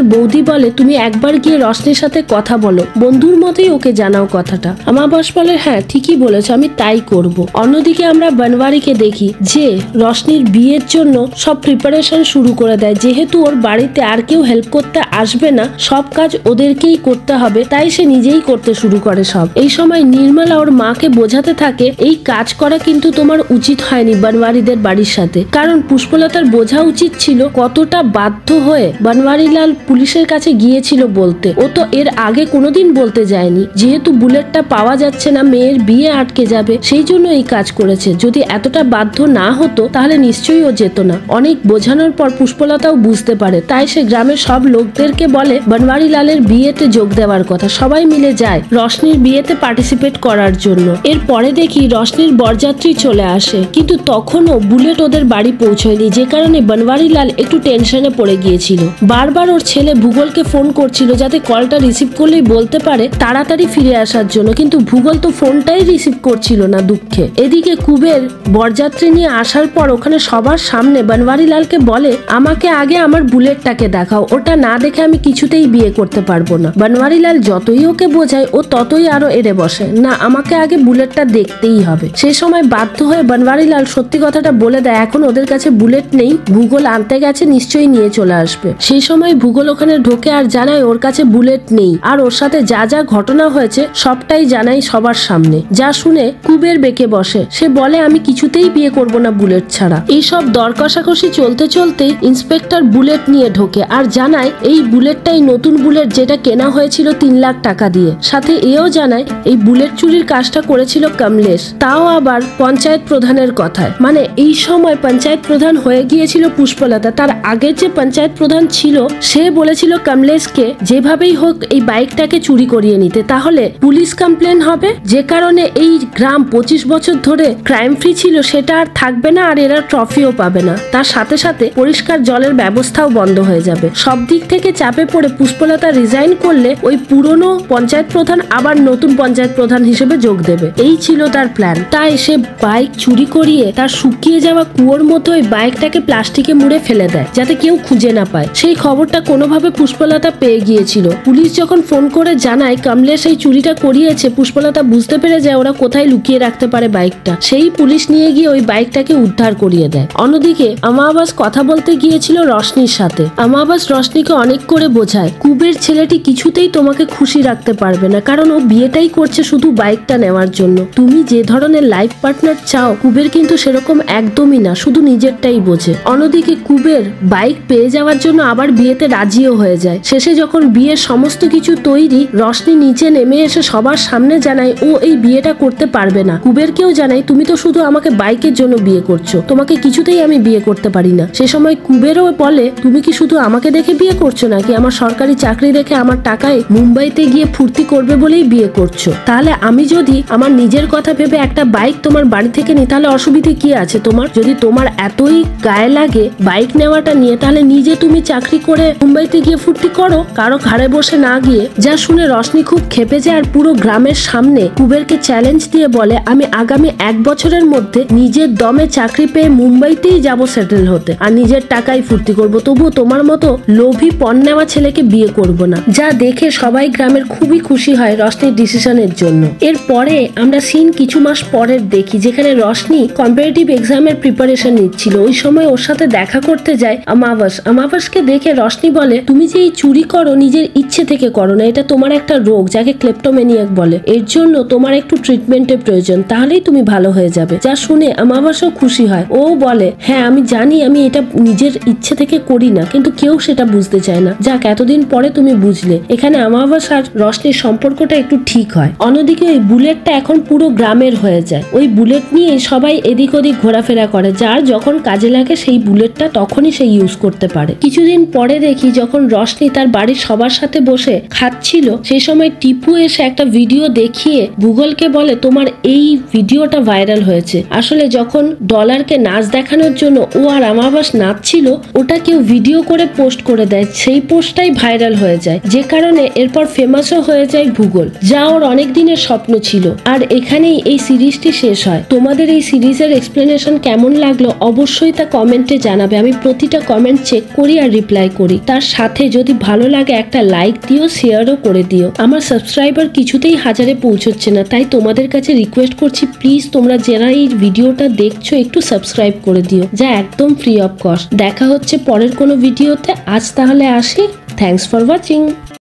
বৌদি বলে, তুমি একবার গিয়ে রশনির সাথে কথা বলো, বন্ধুর মতোই ওকে জানাও কথাটা। আমাবাস বলে, হ্যাঁ ঠিকই বলেছ, আমি তাই করব। অন্যদিকে আমরা বনওয়ারিকে দেখি যে রশনির বিয়ের জন্য সব প্রিপারেশন শুরু করে দেয়। যেহেতু ওর বাড়িতে আর কেউ হেল্প করতে আসবে না, সব কাজ ওদেরকেই করতে হবে, তাই সে নিজেই করতে শুরু করে সব। এই সময় নির্মলা ওর মাকে বোঝাতে থাকে, এই কাজ করা কিন্তু তোমার উচিত হয়নি বনওয়ারিদের বাড়ির সাথে, কারণ পুষ্পলতার বোঝা উচিত ছিল কতটা বাধ্য হয়ে বনওয়ারিলাল পুলিশের কাছে গিয়েছিল বলতে। ও তো এর আগে কোনোদিন বলতে যায়নি। যেহেতু বুলেটটা পাওয়া যাচ্ছে না, মেয়ের বিয়ে আটকে যাবে, সেই জন্য এই কাজ করেছে। যদি এতটা বাধ্য না হতো তাহলে নিশ্চয়ই ও যেত না। অনেক বোঝানোর পর পুষ্পলতাও বুঝতে পারে, তাই সে গ্রামের সব লোকদেরকে বলে বনওয়ারিলালের বিয়েতে যোগ দেওয়ার কথা। সবাই মিলে যায় রশনির বিয়েতে পার্টিসিপেট করার জন্য। এরপরে দেখি রশনির বরযাত্রী চলে আসে, কিন্তু তখনও বুলেট ওদের বাড়ি পৌঁছয়নি, যে কারণে বনওয়ারিলাল একটু টেনশনে পড়ে গিয়েছিল। বারবার ওর ছেলে ভূগোলকে ফোন করছিল যাতে কলটা রিসিভ করলেই বলতে পারে তাড়াতাড়ি ফিরে আসার জন্য, কিন্তু ভূগোল তো ফোনটাই রিসিভ করছিল না দুঃখে। এদিকে কুবের বরযাত্রী নিয়ে আসার পর ওখানে সবার সামনে বনওয়ারিলালকে বলে, আমাকে আগে আমার বুলেটটাকে দেখাও, ওটা না দেখে আমি কিছুতেই বিয়ে করতে পারবো না। বনওয়ারিলাল যতই ওকে বোঝায় ও ততই আরো এড়ে বসে, না আমাকে আগে বুলেটটা দেখতেই হবে। সেই সময় বাধ্য হয়ে বনওয়ারিলাল সত্যি কথাটা বলে দেয়, এখন ওদের কাছে বুলেট নেই, ভূগোল আনতে গেছে, নিশ্চয়ই নিয়ে চলে আসবে। সেই সময় ভূগোল ওখানে ঢোকে আর জানায় ওর কাছে বুলেট নেই, আর ওর সাথে যা যা ঘটনা হয়েছে সবটাই জানাই সবার সামনে। যা শুনে কুবের বেঁকে বসে, সে বলে আমি কিছুতেই বিয়ে করব না বুলেট ছাড়া। এইসব দর কষাকষি চলতে চলতে ইন্সপেক্টর বুলেট নিয়ে ঢোকে আর জানায় এই বুলেটটাই নতুন বুলেট, যেটা কেনা হয়েছিল 3 লাখ টাকা দিয়ে। সাথে এও জানায় এই বুলেট চুরির কাজটা করেছিল কমলেশ, তাও আবার পঞ্চায়েত প্রধানের কথায়। মানে এই সময় পঞ্চায়েত প্রধান হয়ে গিয়েছিল পুষ্পলতা, তার আগের যে পঞ্চায়েত প্রধান ছিল সে বলেছিল কমলেশকে যেভাবেই হোক এই বাইকটাকে চুরি করিয়ে নিতে, তাহলে পুলিশ কমপ্লেন হবে, যে কারণে এই গ্রাম 25 বছর ধরে ক্রাইম ফ্রি ছিল সেটা আর থাকবে না, আর এরা ট্রফিও পাবে না। তার সাথে সাথে পরিষ্কার জলের ব্যবস্থাও বন্ধ হয়ে যাবে। সব দিক থেকে চাপে পড়ে পুষ্পলতা রিজাইন করলে ওই পুরনো পঞ্চায়েত প্রধান আবার নতুন পঞ্চায়েত প্রধান হিসেবে যোগ দেবে, এই ছিল তার প্ল্যান। তাই সে বাইক চুরি করিয়ে তার শুকিয়ে যাওয়া কুয়োর মতো ওই বাইকটাকে প্লাস্টিকে মুড়ে ফেলে দেয় যাতে কেউ খুঁজে না পায়। সেই খবরটা কোনোভাবে পুষ্পলতা পেয়ে গিয়েছিল। পুলিশ যখন ফোন করে জানায় কমলেশ এই চুরিটা করিয়েছে, পুষ্পলতা বুঝতে পেরে যায় ওরা কোথায় লুকিয়ে রাখতে পারে বাইকটা। সেই পুলিশ নিয়ে গিয়ে ওই বাইকটাকে উদ্ধার করিয়ে দেয়। অন্যদিকে আমাবাস কথা বলতে গিয়েছিল রশনির সাথে। আমাবাস রশনিকে অনেক করে বোঝায়, কুবের ছেলেটি কিছুতেই তোমাকে খুশি রাখতে পারবে না, কারণ ও বিয়েটাই করছে শুধু বাইকটা নেওয়ার জন্য। তুমি যে ধরনের লাইফ পার্টনার চাও কুবের কিন্তু সেরকম একদমই না, শুধু নিজেরটাই বোঝে। অন্যদিকে কুবের বাইক পেয়ে যাওয়ার জন্য আবার বিয়েতে রাজিও হয়ে যায়। শেষে যখন বিয়ের সমস্ত কিছু তৈরি, রশনি নিচে নেমে এসে সবার সামনে জানায় ও এই বিয়েটা করতে পারবে না। কুবেরকেও জানায় তুমি তো শুধু আমাকে বাইকের জন্য বিয়ে করছো, তোমাকে কিছুতেই আমি বিয়ে করতে পারি না। সে সময় কুবেরও বলে, তুমি কি শুধু আমাকে দেখে বিয়ে করছো নাকি আমার সরকারি চাকরি দেখে আমার টাকায় মুম্বাইতে গিয়ে ফুর্তি করবে বলেই বিয়ে করছো? তাহলে আমি যদি আমার নিজের কথা ভেবে একটা বাইক তোমার বাড়ি থেকে নিই তাহলে অসুবিধে কি আছে তোমার? যদি তোমার এতই গায়ে লাগে বাইক নেওয়াটা নিয়ে, তাহলে নিজে তুমি চাকরি করে মুম্বাইতে গিয়ে ফুর্তি করো, কারো ঘাড়ে বসে না গিয়ে। যা শুনে রশনি খুব খেপে যায় আর পুরো গ্রামের সামনে কুবেরকে চ্যালেঞ্জ দিয়ে বলে, আমি আগামী 1 বছরের মধ্যে নিজের দমে চাকরি পেয়ে মুম্বাইতেই যাব সেটেল হতে, আর নিজের টাকায় ফুর্তি করব, তবুও তোমার মতো লোভী পণ নেওয়া ছেলেকে বিয়ে করব না। যা দেখে সবাই গ্রামের খুবই খুশি হয় রশনির ডিসিশনের জন্য। এরপরে আমরা সিন কিছু মাস পরের দেখি, যেখানে রশনি কম্পারেটিভ এক্সামের প্রিপারেশন নিচ্ছিল। ওই সময় ওর সাথে দেখা করতে যায় আমাবাস। আমাবাসকে দেখে রশনি বলে, তুমি যে এই চুরি করো নিজের ইচ্ছে থেকে করো না, এটা তোমার একটা রোগ যাকে ক্লেপ্টোম্যানিয়াক বলে। এর জন্য তোমার একটু ট্রিটমেন্টের প্রয়োজন, তাহলেই তুমি ভালো হয়ে যাবে। যা শুনে আমাবাসও খুশি হয়। ও বলে, হ্যাঁ আমি জানি আমি এটা নিজের ইচ্ছে থেকে করি না, কিন্তু কেউ সেটা বুঝতে চায় না। যাক, এতদিন পরে তুমি বুঝলে। এখানে আমাবাস আর রশনির সম্পর্কটা একটু ঠিক হয়। অন্যদিকে ওই বুলেটটা এখন পুরো গ্রামের হয়ে যায়। ওই বুলেট নিয়ে সবাই এদিক ওদিক ঘোরাফেরা করে, যার যখন কাজে লাগে সেই বুলেটটা তখনই সে ইউজ করতে পারে। কিছুদিন পরে দেখি যখন রশনি তার বাড়ির সবার সাথে বসে খাচ্ছিল, সেই সময় টিপু এসে একটা ভিডিও দেখিয়ে ভূগোলকে বলে, তোমার এই ভিডিওটা ভাইরাল হয়েছে। আসলে যখন ডলারকে নাচ দেখানোর জন্য ও আর আমাবাস নাচছিল, ওটা কেউ ভিডিও করে পোস্ট করে দেয়, সেই পোস্টটাই ভাইরাল হয়ে যায়, যে কারণে এরপর ফেমাসও হয়ে যায় ভূগোল, যা ওর অনেক দিনের স্বপ্ন ছিল। আর এখানেই এই সিরিজটি শেষ হয়। তোমাদের এই সিরিজের এক্সপ্লেনেশন কেমন লাগলো অবশ্যই তা কমেন্টে জানাবে। আমি প্রতিটা কমেন্ট চেক করি আর রিপ্লাই করি। তার সাথে যদি ভালো লাগে একটা লাইক দিও, শেয়ারও করে দিও। আমার সাবস্ক্রাইবার কিছুতেই 1000-এ পৌঁছচ্ছে না, তাই তোমাদের কাছে রিকোয়েস্ট করছি, প্লিজ তোমরা যারা এই ভিডিওটা দেখছো একটু সাবস্ক্রাইব করে দিও, যা একদম ফ্রি অফ কস্ট। দেখা হচ্ছে পরের কোনো ভিডিওতে। আজ তাহলে আসি। Thanks for watching.